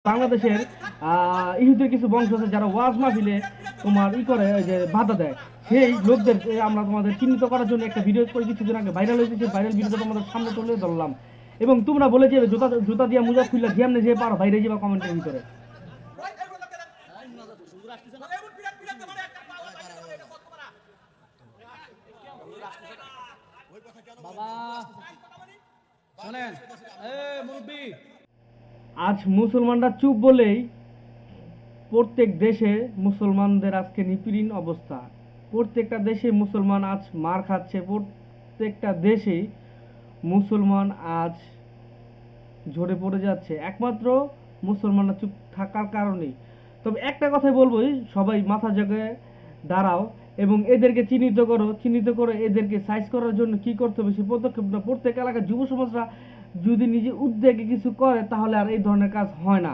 বাংলাদেশের ইহুদের কিছু বংশ আছে যারা ওয়াজ মাহফিলে তোমার করে যে বাধা দেয়, সেই লোকদের আমরা তোমাদের চিহ্নিত করার জন্য একটা ভিডিও করে কিছুদিন আগে ভাইরাল হয়েছে। সেই ভাইরাল ভিডিওটা তোমাদের সামনে তুলে ধরলাম এবং তোমরা বলে যে জুতা জুতা দিয়া মুজা খুললা যেমনে যে পারো বাইরে যাবা কমেন্টের ভিতরে। আজ মুসলমানরা চুপ বলেই প্রত্যেক দেশে মুসলমানদের আজকে নিপীড়ন অবস্থা। প্রত্যেকটা দেশে মুসলমান আজ মার খাচ্ছে, প্রত্যেকটা দেশেই মুসলমান আজ ঝরে পড়ে যাচ্ছে একমাত্র মুসলমানরা চুপ থাকার কারণেই। তবে একটা কথাই বলবো, সবাই মাথা জেগে দাঁড়াও এবং এদেরকে চিহ্নিত করে এদেরকে সাইজ করার জন্য কি করতে হবে সেই পদক্ষেপটা প্রত্যেক এলাকার যুব সমাজরা যদি নিজে উদ্যোগে কিছু করে তাহলে আর এই ধরনের কাজ হয় না।